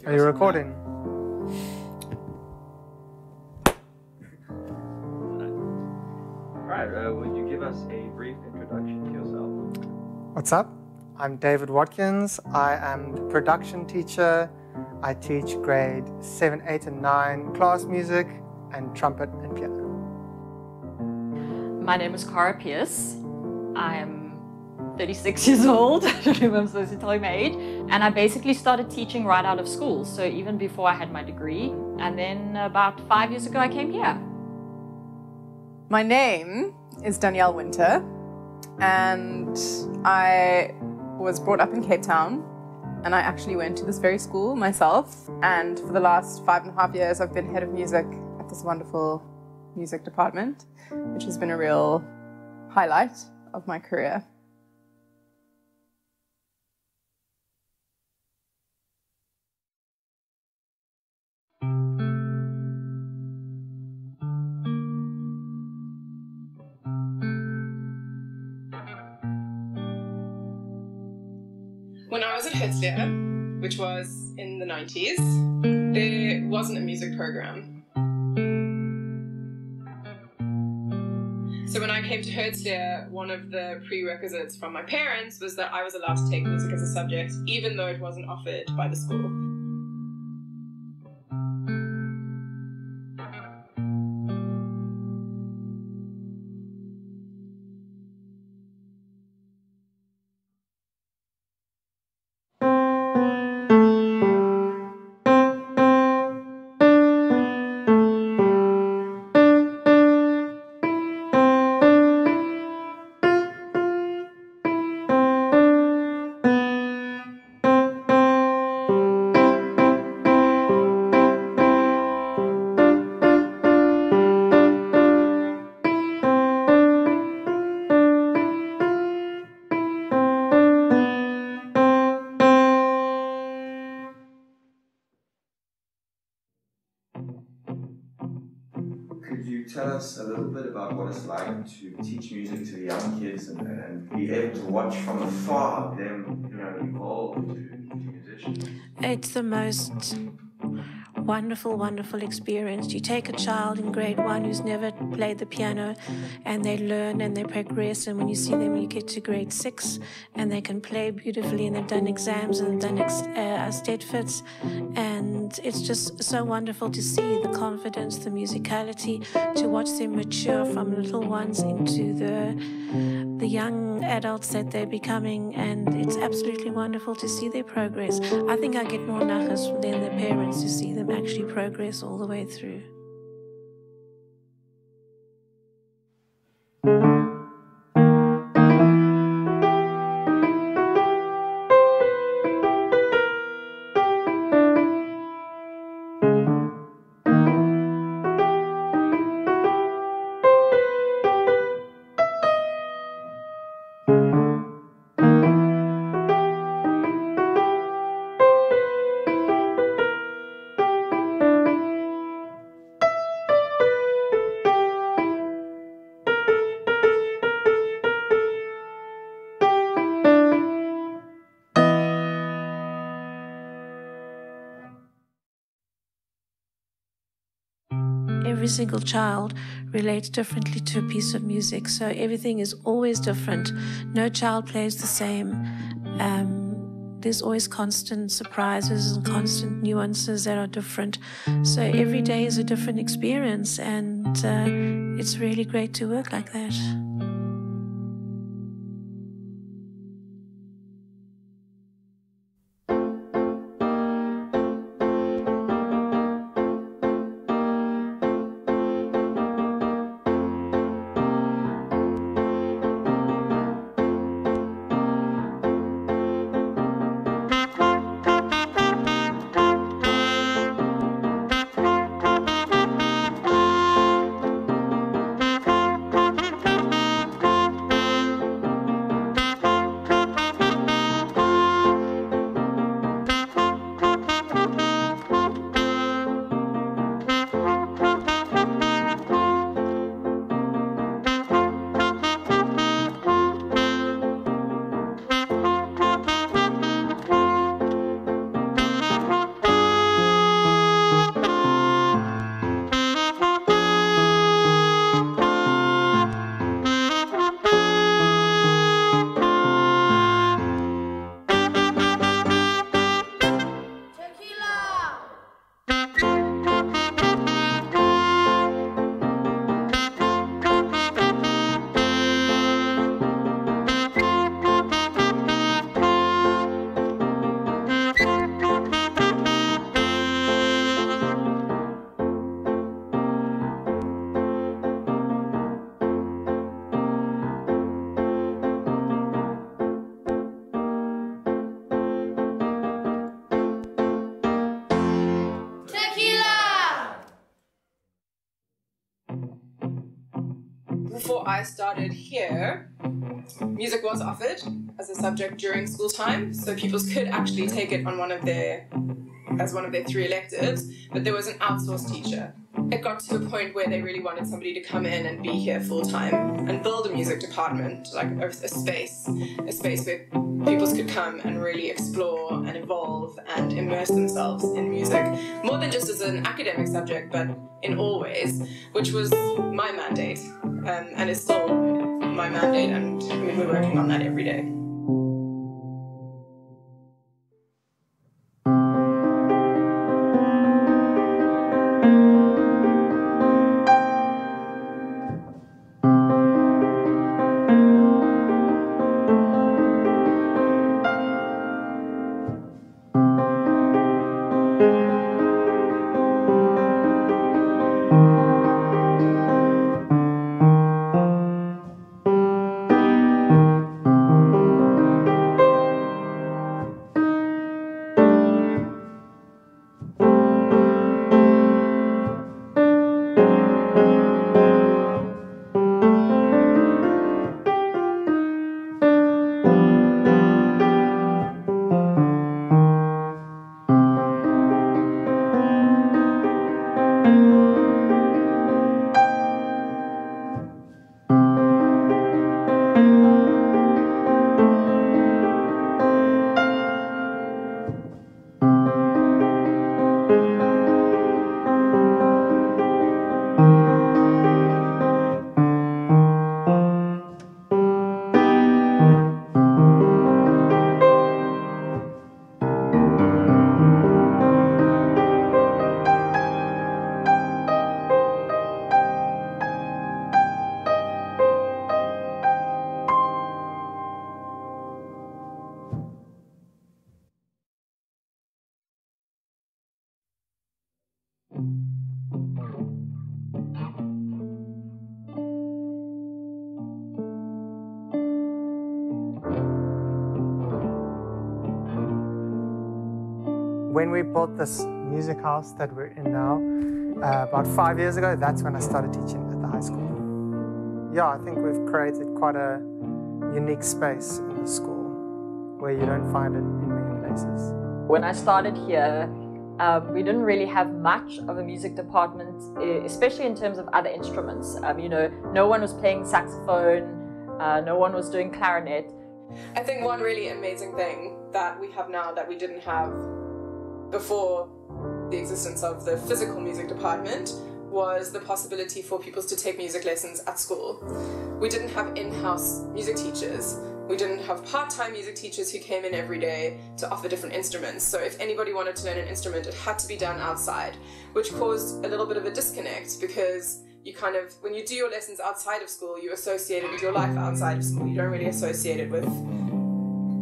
Are you recording? Alright, would you give us a brief introduction to yourself? What's up? I'm David Watkins. I am the production teacher. I teach grade 7, 8 and 9 class music and trumpet and piano. My name is Cara Pierce. I am 36 years old. I don't know if I'm supposed to tell you my age. And I basically started teaching right out of school, so even before I had my degree. And then about 5 years ago I came here. My name is Danielle Winter, and I was brought up in Cape Town, and I actually went to this very school myself. And for the last 5.5 years, I've been head of music at this wonderful music department, which has been a real highlight of my career. When I was at Herzlia, which was in the 90s, there wasn't a music program. So when I came to Herzlia, one of the prerequisites from my parents was that I was allowed to take music as a subject, even though it wasn't offered by the school. Could you tell us a little bit about what it's like to teach music to the young kids and be able to watch from afar them, evolve to musicians? It's the most wonderful, wonderful experience. You take a child in grade 1 who's never played the piano, and they learn and they progress, and when you see them you get to grade 6 and they can play beautifully, and they've done exams and they've done state fits, and it's just so wonderful to see the confidence, the musicality, to watch them mature from little ones into the young adults that they're becoming, and it's absolutely wonderful to see their progress. I think I get more nachas than the parents to see them actually progress all the way through. Every single child relates differently to a piece of music, so everything is always different. No child plays the same. There's always constant surprises and constant nuances that are different. So every day is a different experience, and it's really great to work like that. before I started here, music was offered as a subject during school time, so pupils could actually take it on as one of their 3 electives, but there was an outsourced teacher. It got to a point where they really wanted somebody to come in and be here full time and build a music department, like a space where pupils could come and really explore and evolve and immerse themselves in music, more than just as an academic subject, but in all ways, which was my mandate, and is still my mandate, and I mean, we're working on that every day. When we built this music house that we're in now, about 5 years ago, that's when I started teaching at the high school. Yeah, I think we've created quite a unique space in the school where you don't find it in many places. When I started here, we didn't really have much of a music department, especially in terms of other instruments. You know, no one was playing saxophone, no one was doing clarinet. I think one really amazing thing that we have now that we didn't have before the existence of the physical music department was the possibility for pupils to take music lessons at school. We didn't have in-house music teachers. We didn't have part-time music teachers who came in every day to offer different instruments. So if anybody wanted to learn an instrument, it had to be done outside, which caused a little bit of a disconnect because you kind of, when you do your lessons outside of school, you associate it with your life outside of school. You don't really associate it with,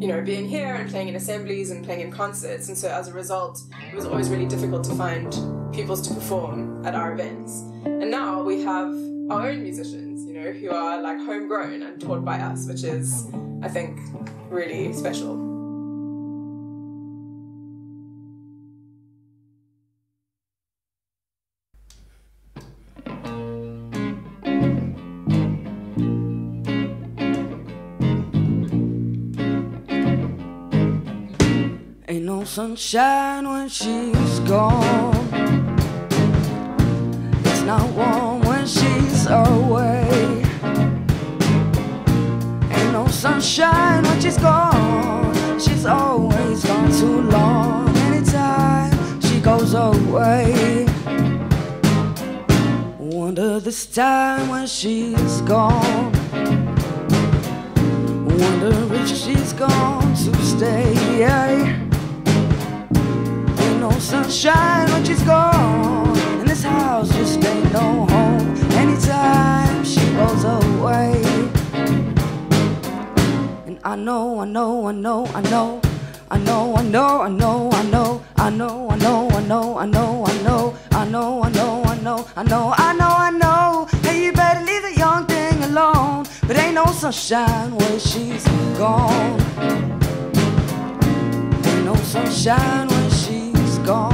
you know, being here and playing in assemblies and playing in concerts. And so as a result, it was always really difficult to find pupils to perform at our events. And now we have our own musicians, you know, who are like homegrown and taught by us, which is, I think, really special. Ain't no sunshine when she's gone. It's not warm when she's away. Ain't no sunshine when she's gone. She's always gone too long. Anytime she goes away. Wonder this time when she's gone. Wonder if she's gone to stay. No sunshine when she's gone, and this house just ain't no home. Anytime she goes away, and I know, I know, I know, I know, I know, I know, I know, I know, I know, I know, I know, I know, I know, I know, I know, I know, I know, I know, I know. Hey, you better leave the young thing alone. But ain't no sunshine when she's gone. Ain't no sunshine when she's gone.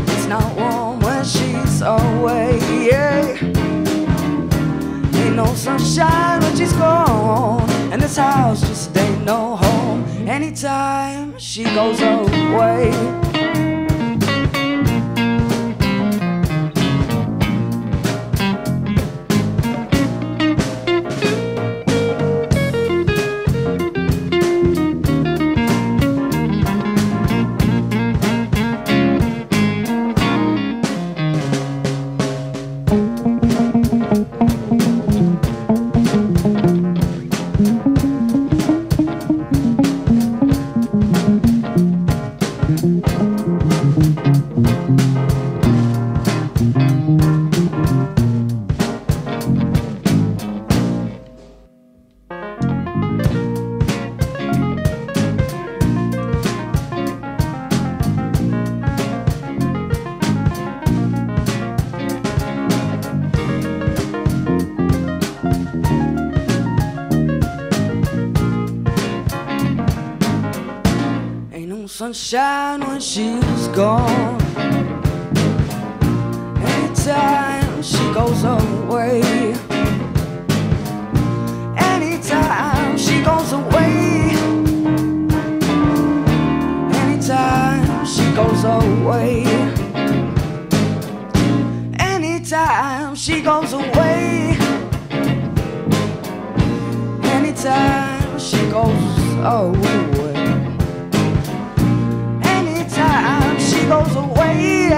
It's not warm when she's away, yeah. sunshine when she's gone, and this house just ain't no home anytime she goes away. Sunshine when she's gone, anytime she goes away, anytime she goes away, anytime she goes away, anytime she goes away, anytime she goes away. She goes away,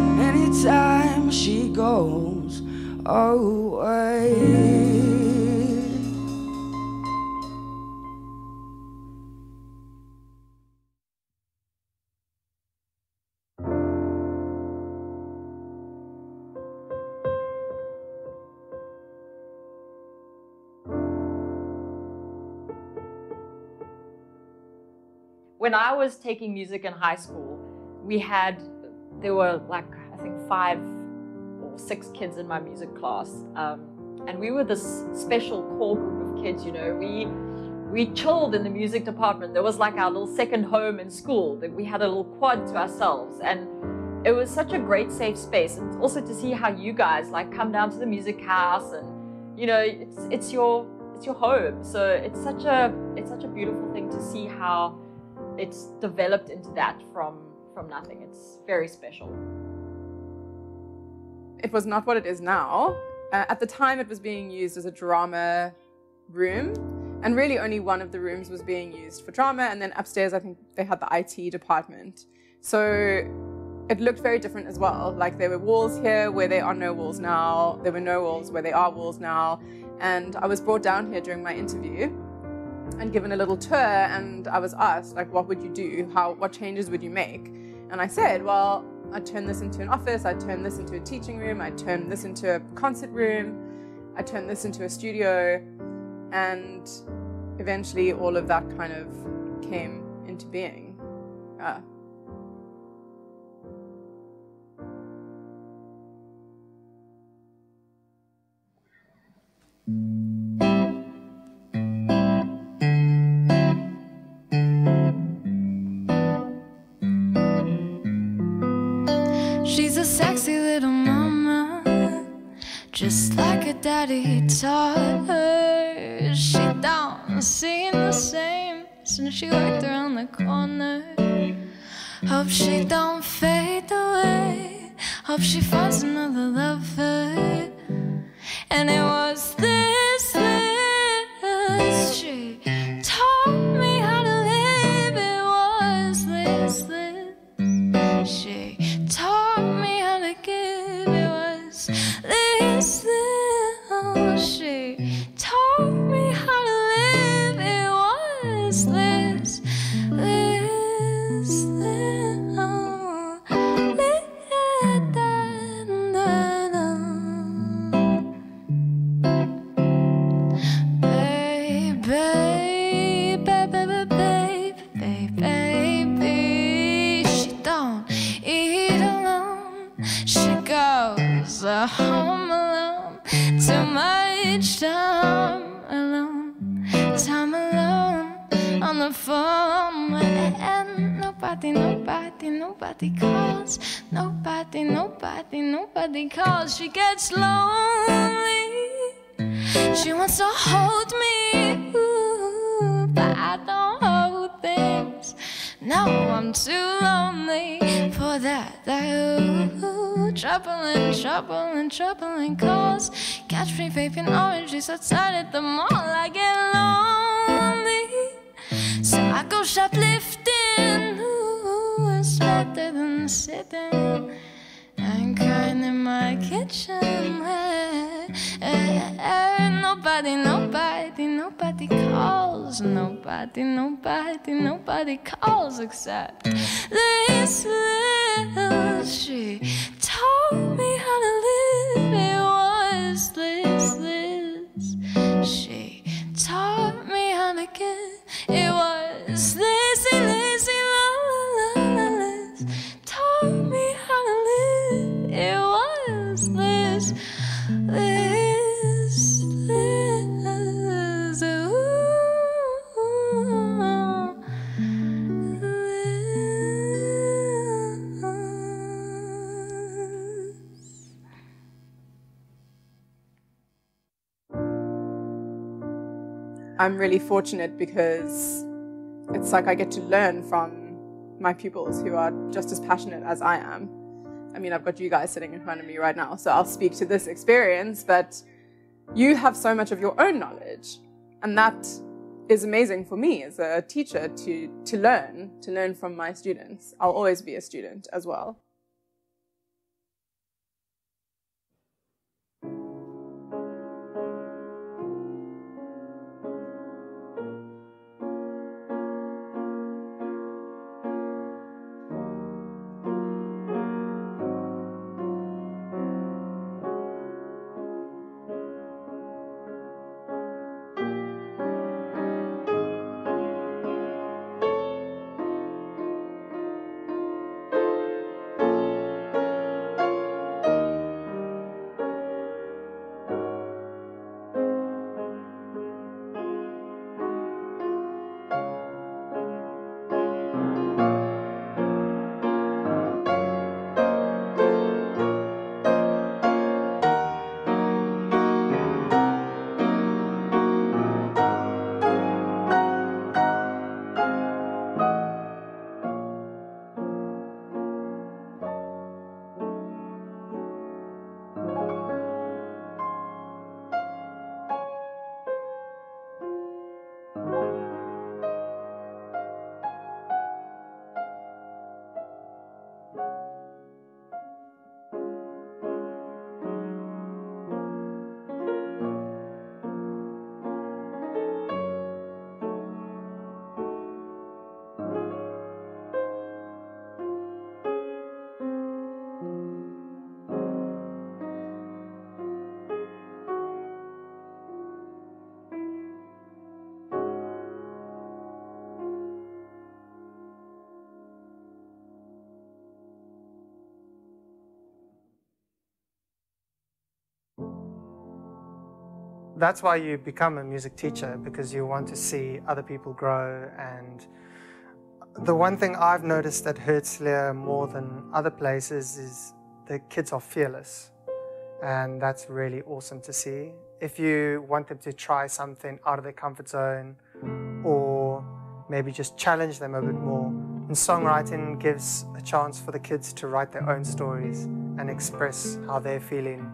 anytime she goes away. When I was taking music in high school, there were like, I think 5 or 6 kids in my music class. And we were this special core group of kids, you know. We chilled in the music department. There was like our little second home in school. We had a little quad to ourselves. And it was such a great safe space. And also to see how you guys like come down to the music house and, you know, it's your home. So it's such a beautiful thing to see how it's developed into that from nothing. It's very special. It was not what it is now. At the time, it was being used as a drama room, and really only one of the rooms was being used for drama, and then upstairs I think they had the IT department. So it looked very different as well. Like there were walls here where there are no walls now. There were no walls where there are walls now. And I was brought down here during my interview and given a little tour, and I was asked, like, what would you do? What changes would you make? And I said, well, I'd turn this into an office, I'd turn this into a teaching room, I'd turn this into a concert room, I'd turn this into a studio, and eventually all of that kind of came into being. She's a sexy little mama, just like her daddy taught her. She don't seem the same since she worked around the corner. Hope she don't fade away, hope she finds another lover. And it was this she taught me how to live. It was this she taught me how to give. It was this she taught me how to live. It was this home alone, too much time alone on the phone, and nobody calls, nobody calls. She gets lonely lonely. She wants to hold me, ooh, but I don't hold things. No, I'm too lonely for that. Ooh, troubling calls. Catch me vaping oranges outside at the mall. I get lonely, so I go shoplifting. Ooh, it's better than sitting and crying in my kitchen. Nobody calls. Nobody calls except this Liz. She taught me how to live. It was Liz. She taught me how to get. It was lazy, la la la Liz. Taught me how to live. It was Liz. I'm really fortunate because it's like I get to learn from my pupils who are just as passionate as I am. I mean, I've got you guys sitting in front of me right now, so I'll speak to this experience, but you have so much of your own knowledge, and that is amazing for me as a teacher to learn from my students. I'll always be a student as well. That's why you become a music teacher, because you want to see other people grow. And the one thing I've noticed at Herzlia more than other places is the kids are fearless, and that's really awesome to see. If you want them to try something out of their comfort zone, or maybe just challenge them a bit more, and songwriting gives a chance for the kids to write their own stories and express how they're feeling.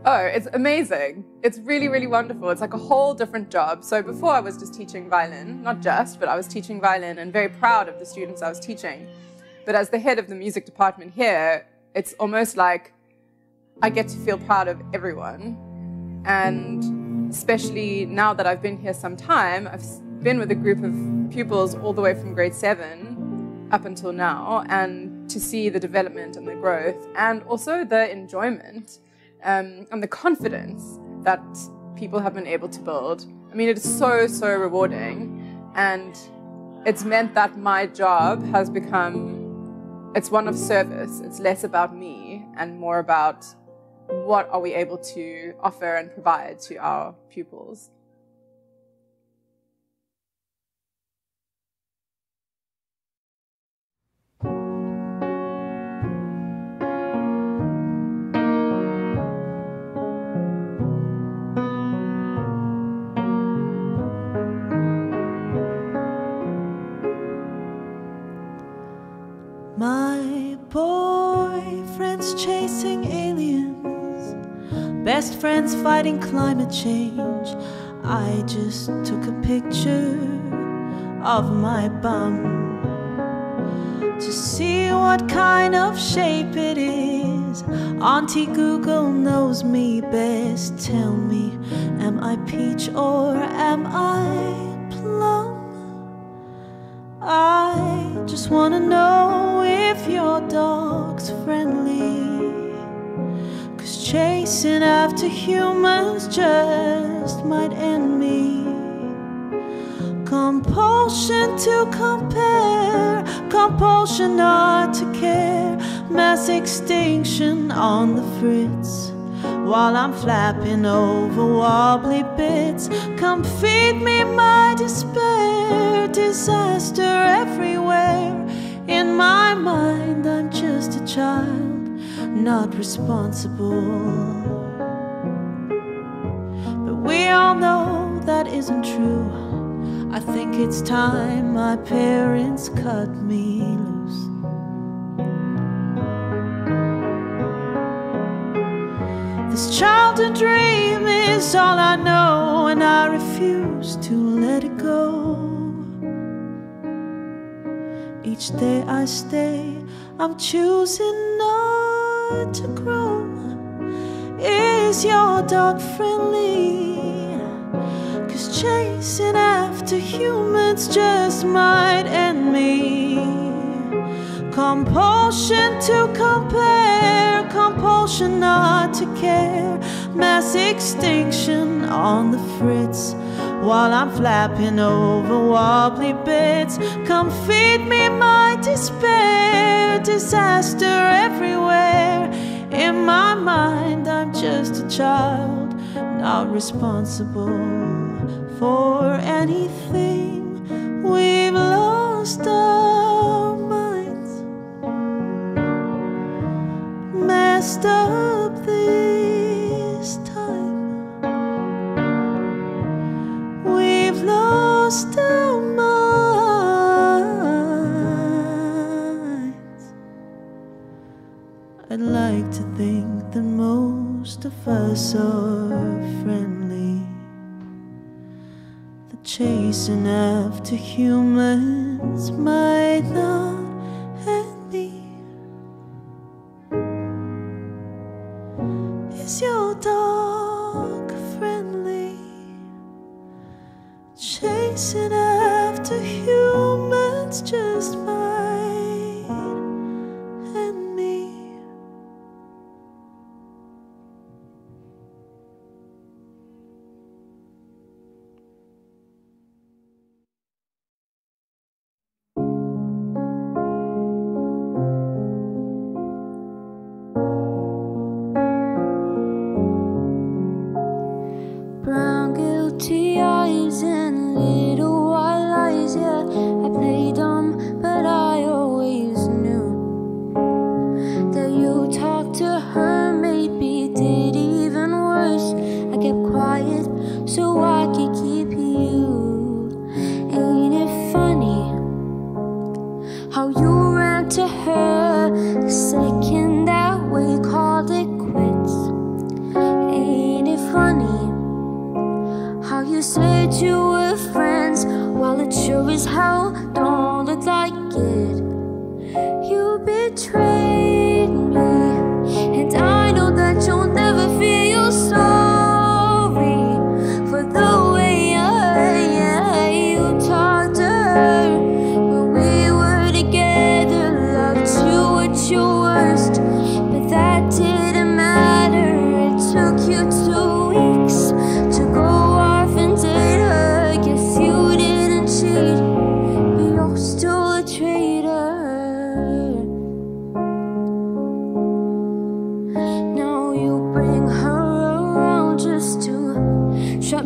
Oh, it's amazing. It's really, really wonderful. It's like a whole different job. So before I was just teaching violin, not just, but I was teaching violin and very proud of the students I was teaching. But as the head of the music department here, it's almost like I get to feel proud of everyone. And especially now that I've been here some time, I've been with a group of pupils all the way from grade 7 up until now, and to see the development and the growth and also the enjoyment and the confidence that people have been able to build. I mean, it is so, so rewarding, and it's meant that my job has become, it's one of service. It's less about me and more about what are we able to offer and provide to our pupils. My boyfriend's chasing aliens, best friends fighting climate change. I just took a picture of my bum to see what kind of shape it is. Auntie Google knows me best. Tell me, am I peach or am I plum? I just wanna know if your dog's friendly, 'cause chasing after humans just might end me. Compulsion to compare, compulsion not to care, mass extinction on the fritz, while I'm flapping over wobbly bits. Come feed me my despair, disaster everywhere. In my mind I'm just a child, not responsible. But we all know that isn't true. I think it's time my parents cut me loose. This childhood dream is all I know, and I refuse to let it go. Each day I stay, I'm choosing not to grow. Is your dog friendly? 'Cause chasing after humans just might end me. Compulsion to compare, compulsion not to care, mass extinction on the fritz, while I'm flapping over wobbly bits. Come feed me my despair, disaster everywhere. In my mind I'm just a child, not responsible for anything. We've lost our minds, messed up this time. We've lost our minds. I'd like to think that most of us are friendly, that chasing after humans might not end me. Is your dog friendly? Chasing after humans just might end me. Brown guilty eyes and little white lies, yeah. I play dumb, but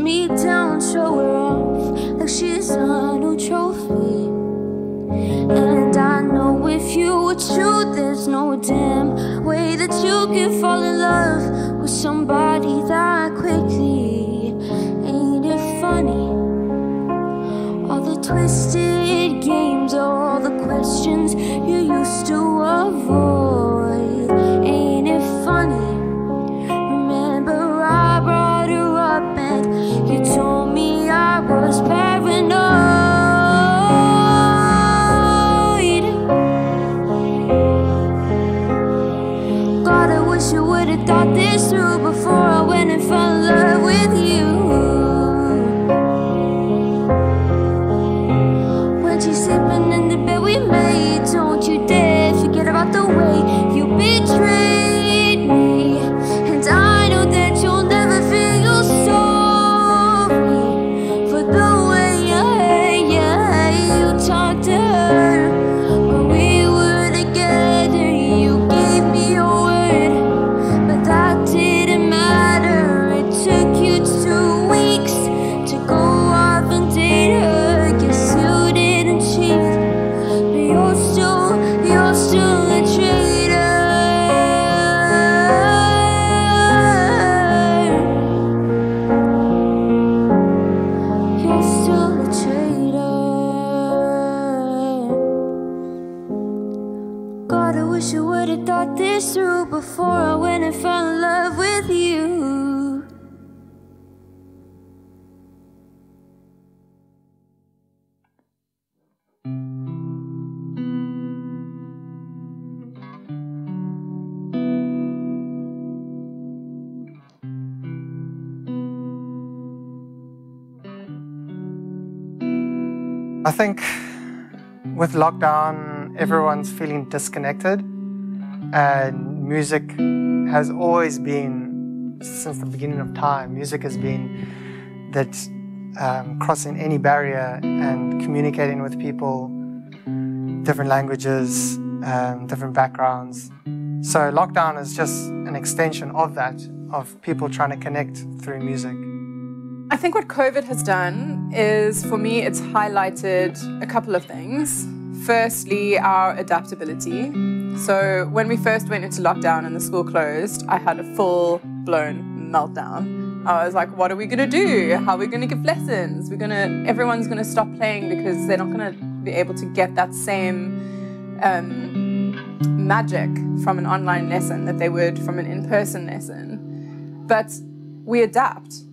me down, show her off like she's a new trophy. And I know if you were true, there's no damn way that you can fall in love with somebody that quickly. Ain't it funny? All the twisted games, all the questions you used to avoid. Ain't it funny? Remember I brought her up and you told me I was paranoid. God, I wish I would've thought this through before I went and fell in love with you. Sleeping in the bed we made, don't you dare forget about the way you betrayed me. And I know that you'll never feel sorry for the way you talked to her when we were together. You gave me your word, but that didn't matter. It took you 2 weeks to go off and date her. Guess you didn't cheat, but you're still a traitor. You're still a traitor. God, I wish I would've thought this through before I went and fell in love with you. I think with lockdown, everyone's feeling disconnected, and music has always been, since the beginning of time, music has been that crossing any barrier and communicating with people, different languages, different backgrounds. So lockdown is just an extension of that, of people trying to connect through music. I think what COVID has done is, for me, it's highlighted a couple of things. Firstly, our adaptability. So when we first went into lockdown and the school closed, I had a full-blown meltdown. I was like, what are we going to do? How are we going to give lessons? Everyone's going to stop playing because they're not going to be able to get that same magic from an online lesson that they would from an in-person lesson. But we adapt.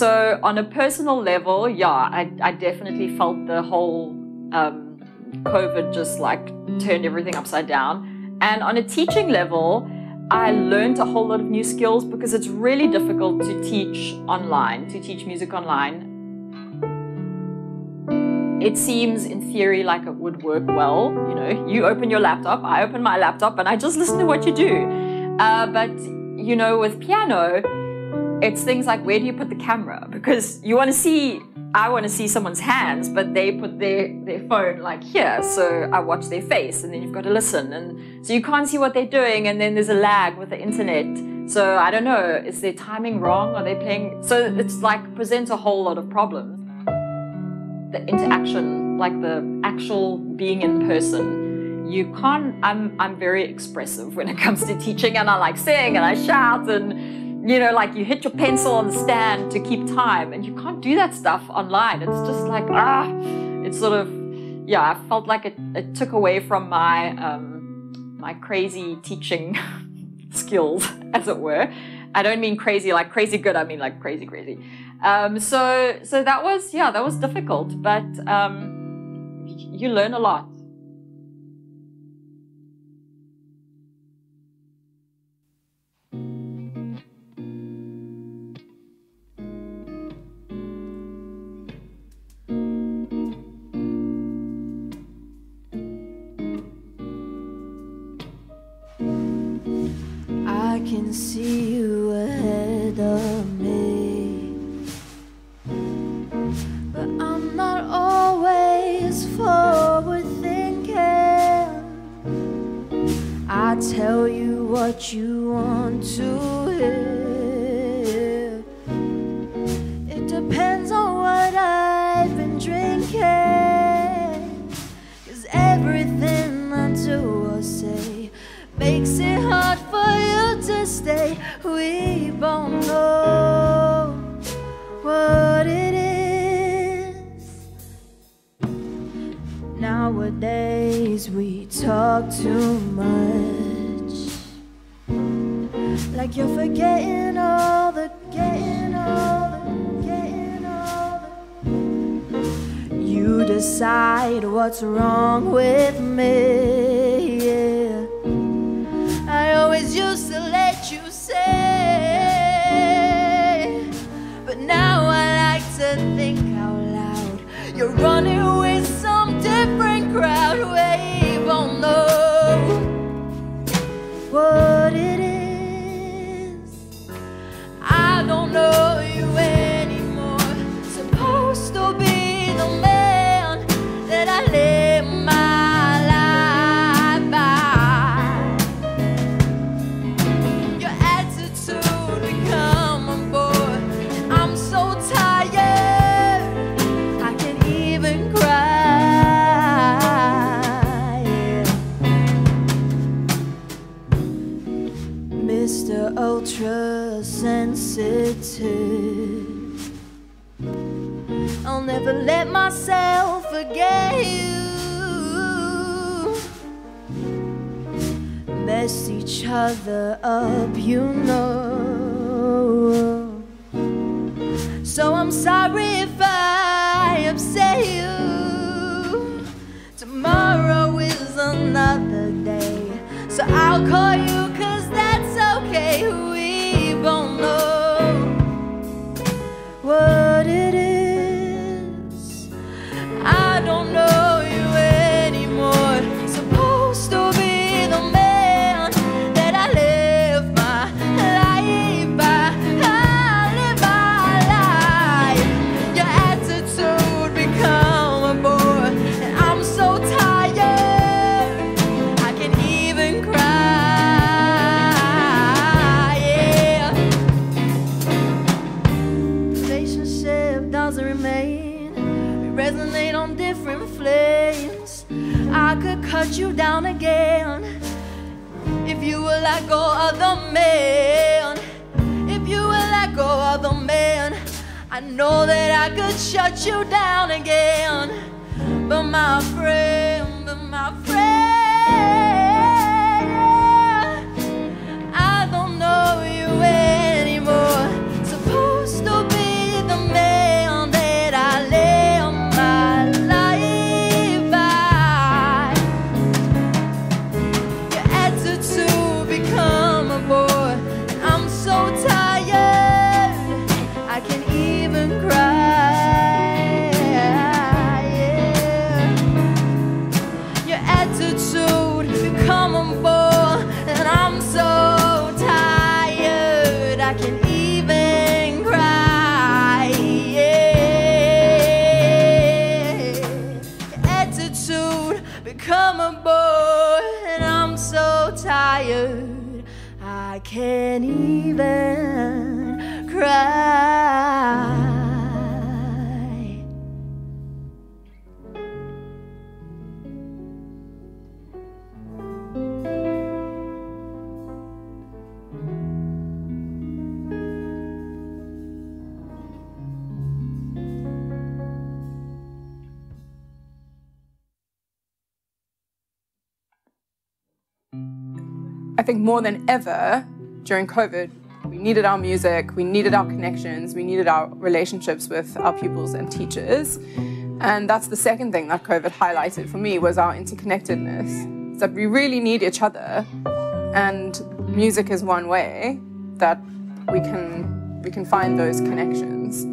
So on a personal level, yeah, I definitely felt the whole COVID just like turned everything upside down. And on a teaching level, I learned a whole lot of new skills because it's really difficult to teach online, to teach music online. It seems in theory like it would work well. You know, you open your laptop, I open my laptop, and I just listen to what you do. But, you know, with piano, it's things like, where do you put the camera? Because you want to see, I want to see someone's hands, but they put their phone like here. So I watch their face, and then you've got to listen. And so you can't see what they're doing, and then there's a lag with the internet. So I don't know, is their timing wrong? Are they playing? So it's like presents a whole lot of problems. The interaction, like the actual being in person, you can't, I'm very expressive when it comes to teaching, and I like sing and I shout, and you know, like you hit your pencil on the stand to keep time, and you can't do that stuff online. It's just like, it's sort of, yeah, I felt like it took away from my, my crazy teaching skills, as it were. I don't mean crazy like crazy good, I mean like crazy. So that was, yeah, that was difficult, but you learn a lot. I can see you ahead of me, but I'm not always forward thinking. I tell you what you want to hear. It depends on what I've been drinking, 'cause everything I do or say makes it hard for you to stay. We both know what it is. Nowadays we talk too much, like you're forgetting all the, You decide what's wrong with me, yeah. I always used to let you say, but now I like to think out loud. You're running with some different crowd. We both know what it is. I don't know you anymore. Supposed to be the man that I live my life by. Your attitude become a bore, and I'm so tired I can't even cry, yeah. Mr. Ultra Sensitive, I'll never let myself forget you. Mess each other up, you know. So I'm sorry if I upset you. Tomorrow is another day, so I'll call you, 'cause that's okay. We both know what it is. I don't know you anymore. Supposed to be the man that I live my life by. I live my life. Your attitude become a bore, and I'm so tired I can't even cry, yeah. Relationship doesn't remain. We resonate on different flames. I could cut you down again if you would let go of the man. If you would let go of the man, I know that I could shut you down again. But my friend, yeah, I don't know you anymore. Supposed to be the can't even cry. I think more than ever during COVID, we needed our music, we needed our connections, we needed our relationships with our pupils and teachers. And that's the second thing that COVID highlighted for me, was our interconnectedness. It's that we really need each other, and music is one way that we can find those connections.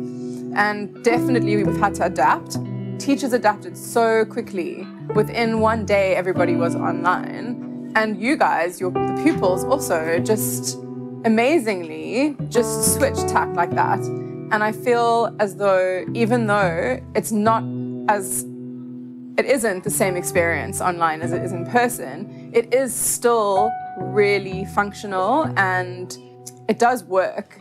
And definitely we've had to adapt. Teachers adapted so quickly. Within one day, everybody was online. And you guys, the pupils also just amazingly just switched tack like that. And I feel as though, even though it isn't the same experience online as it is in person, it is still really functional and it does work.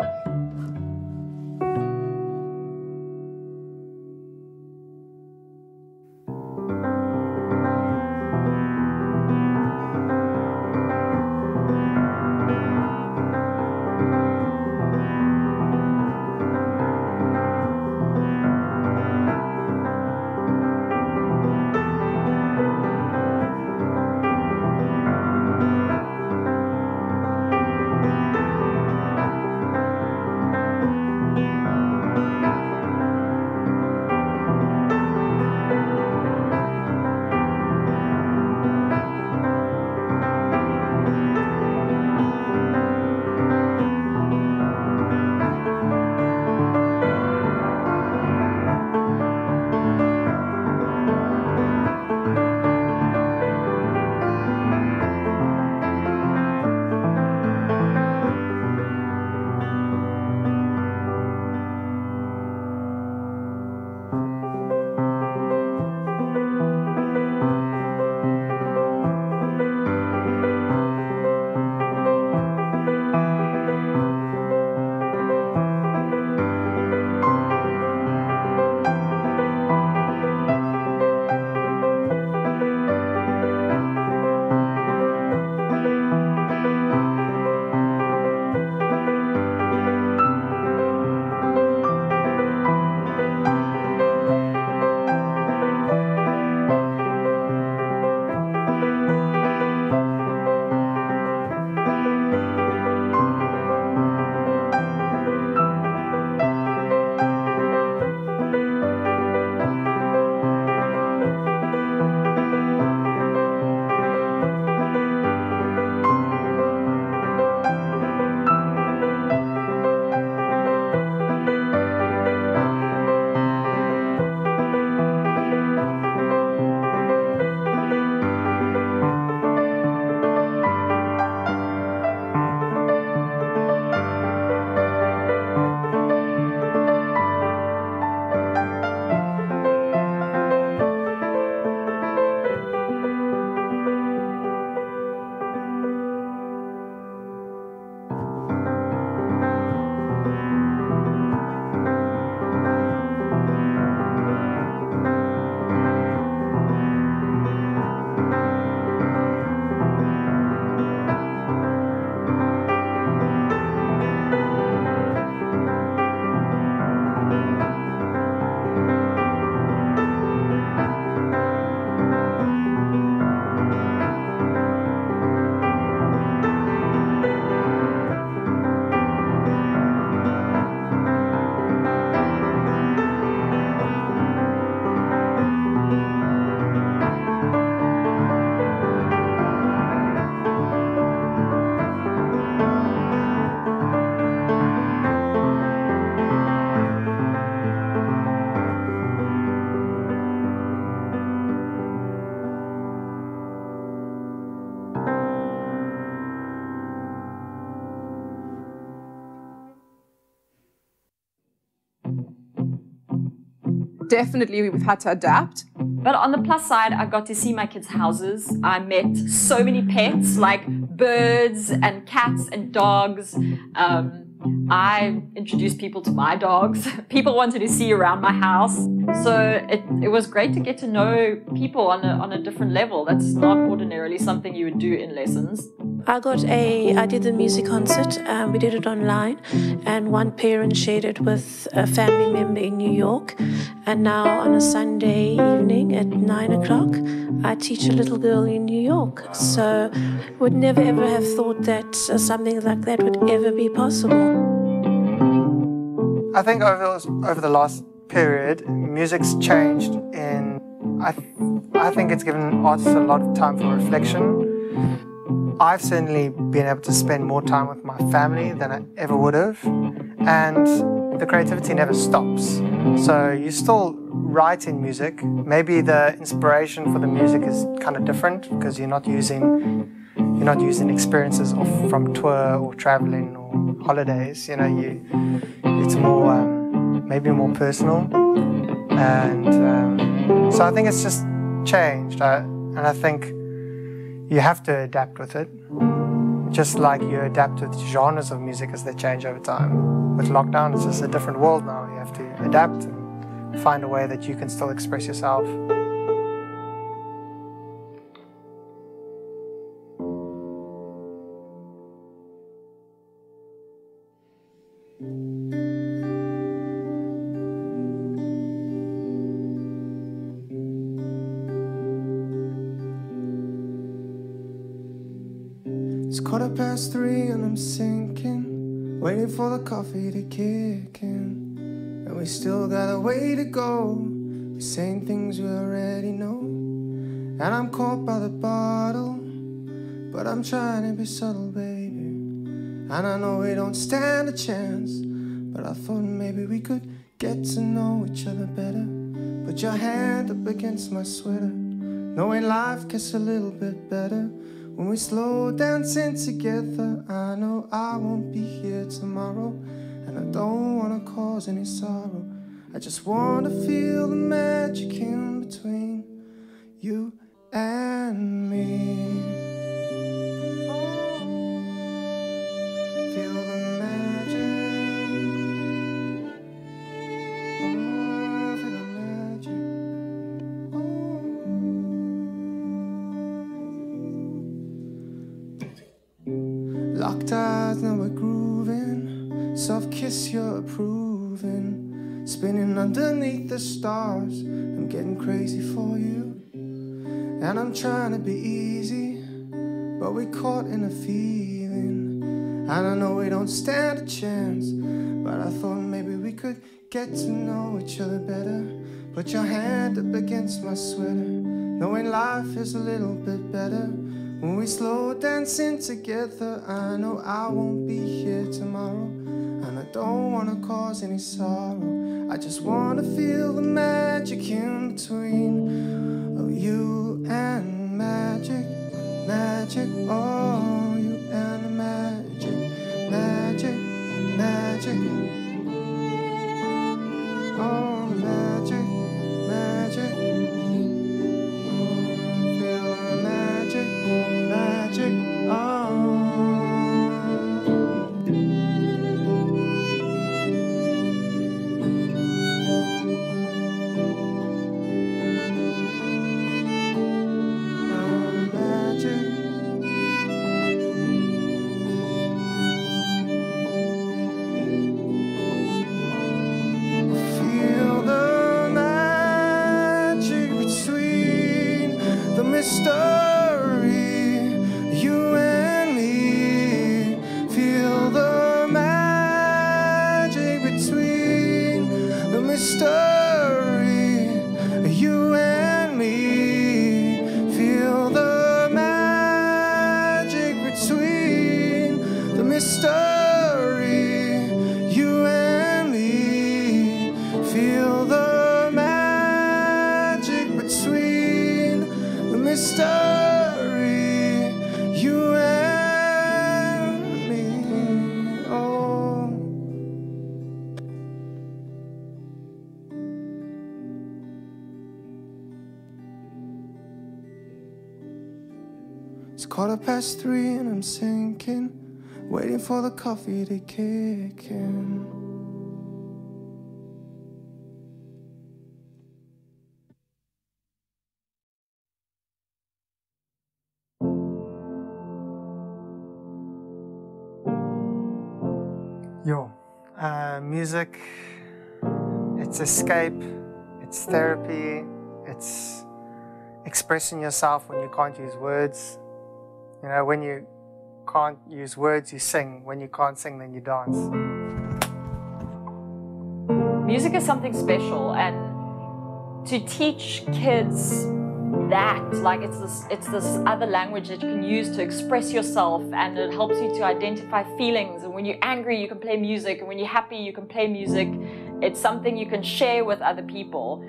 Definitely we've had to adapt. But on the plus side, I got to see my kids' houses. I met so many pets, like birds and cats and dogs. I introduced people to my dogs. People wanted to see around my house. So it was great to get to know people on a different level. That's not ordinarily something you would do in lessons. I did the music concert. We did it online, and one parent shared it with a family member in New York. And now on a Sunday evening at 9 o'clock, I teach a little girl in New York. So would never ever have thought that something like that would ever be possible. I think over the last period, music's changed in, I think it's given artists a lot of time for reflection. I've certainly been able to spend more time with my family than I ever would have, and the creativity never stops. So you still write in music. Maybe the inspiration for the music is kind of different because you're not using experiences from tour or traveling or holidays. You know, it's more maybe more personal, and so I think it's just changed. And I think you have to adapt with it, just like you adapt with genres of music as they change over time. With lockdown, it's just a different world now. You have to adapt and find a way that you can still express yourself. It's 3:15 and I'm sinking, waiting for the coffee to kick in. And we still got a way to go, we're saying things we already know. And I'm caught by the bottle, but I'm trying to be subtle, baby. And I know we don't stand a chance, but I thought maybe we could get to know each other better. Put your hand up against my sweater, knowing life gets a little bit better when we slow dancing together. I know I won't be here tomorrow, and I don't want to cause any sorrow. I just want to feel the magic in between you and me. Feel the magic. Oh, feel the magic. Locked eyes, now we're grooving. Soft kiss, you're approving. Spinning underneath the stars, I'm getting crazy for you. And I'm trying to be easy, but we're caught in a feeling. And I know we don't stand a chance, but I thought maybe we could get to know each other better. Put your hand up against my sweater, knowing life is a little bit better when we slow dancing together. I know I won't be here tomorrow, and I don't want to cause any sorrow. I just want to feel the magic in between of you and magic, magic, oh, you and the magic, magic, magic, oh, magic, magic, oh, feel the magic, magic, oh. It's 3:15 and I'm sinking, waiting for the coffee to kick in. Music, it's escape, it's therapy, it's expressing yourself when you can't use words. You know, when you can't use words, you sing. When you can't sing, then you dance. Music is something special, and to teach kids that, like, it's this other language that you can use to express yourself, and it helps you to identify feelings. And when you're angry, you can play music, and when you're happy, you can play music. It's something you can share with other people.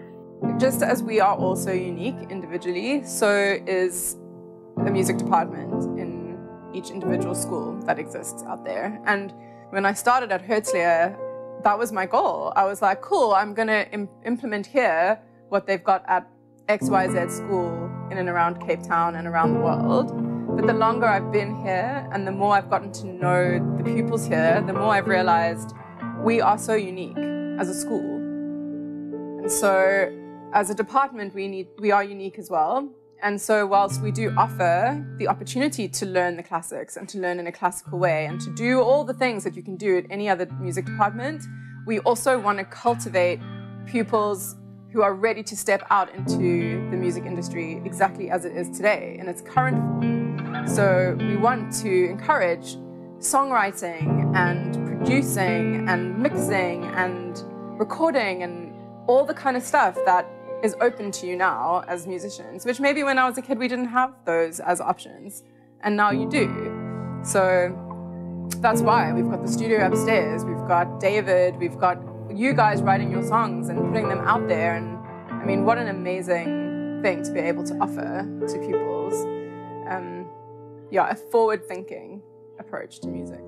Just as we are also unique individually, so is the music department in each individual school that exists out there. And when I started at Herzlia, that was my goal. I was like, cool, I'm going to implement here what they've got at XYZ school in and around Cape Town and around the world. But the longer I've been here and the more I've gotten to know the pupils here, the more I've realized we are so unique as a school. And so as a department, we are unique as well. And so whilst we do offer the opportunity to learn the classics and to learn in a classical way and to do all the things that you can do at any other music department, we also want to cultivate pupils who are ready to step out into the music industry exactly as it is today in its current form. So we want to encourage songwriting and producing and mixing and recording and all the kind of stuff that is open to you now as musicians, which maybe when I was a kid we didn't have those as options, and now you do. So that's why we've got the studio upstairs, we've got David, we've got you guys writing your songs and putting them out there. And I mean, what an amazing thing to be able to offer to pupils. Yeah, a forward-thinking approach to music.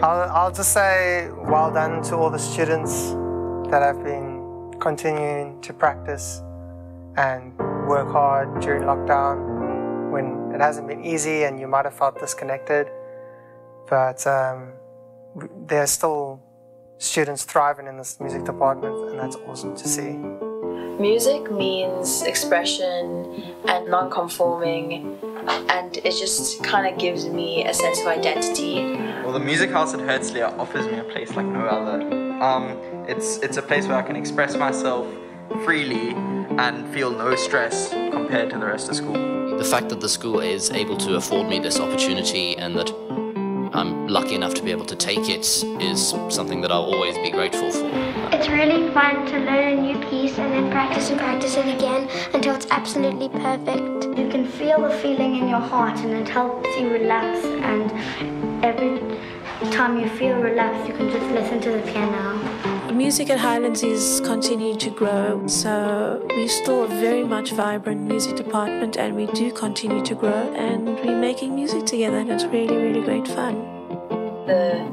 I'll just say well done to all the students that have been continuing to practice and work hard during lockdown when it hasn't been easy and you might have felt disconnected. But there are still students thriving in this music department, and that's awesome to see. Music means expression and non-conforming, and it just kind of gives me a sense of identity. Well, the music house at Herzlia offers me a place like no other. It's a place where I can express myself freely and feel no stress compared to the rest of school. The fact that the school is able to afford me this opportunity and that I'm lucky enough to be able to take it is something that I'll always be grateful for. It's really fun to learn a new piece and then practice it again until it's absolutely perfect. You can feel the feeling in your heart and it helps you relax, and every time you feel relaxed you can just listen to the piano. Music at Highlands is continuing to grow, so we're still a very much vibrant music department and we do continue to grow and we're making music together and it's really, really great fun. The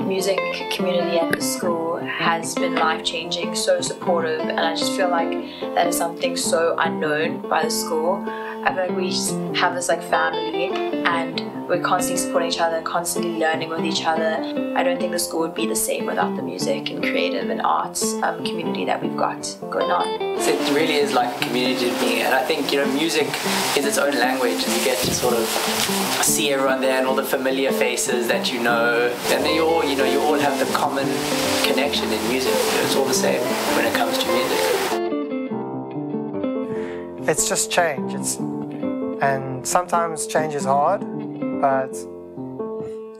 music community at the school has been life-changing, so supportive, and I just feel like that is something so unknown by the school. I feel like we just have this like family and we're constantly supporting each other, constantly learning with each other. I don't think the school would be the same without the music and creative and arts community that we've got going on. So it really is like a community to me, and I think, you know, music is its own language and you get to sort of see everyone there and all the familiar faces that you know, and then you all have the common connection in music. It's all the same when it comes to music. It's just change, and sometimes change is hard, but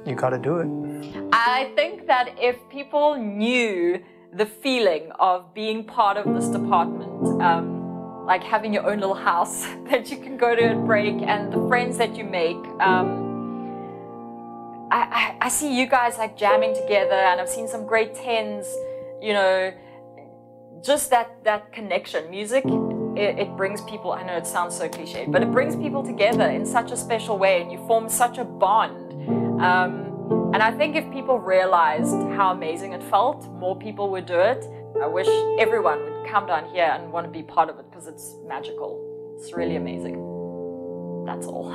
you gotta do it. I think that if people knew the feeling of being part of this department, like having your own little house that you can go to and break, and the friends that you make, I see you guys like jamming together, and I've seen some grade 10s, you know, just that connection. Music, it brings people, I know it sounds so cliched, but it brings people together in such a special way and you form such a bond. And I think if people realized how amazing it felt, more people would do it. I wish everyone would come down here and want to be part of it because it's magical. It's really amazing. That's all.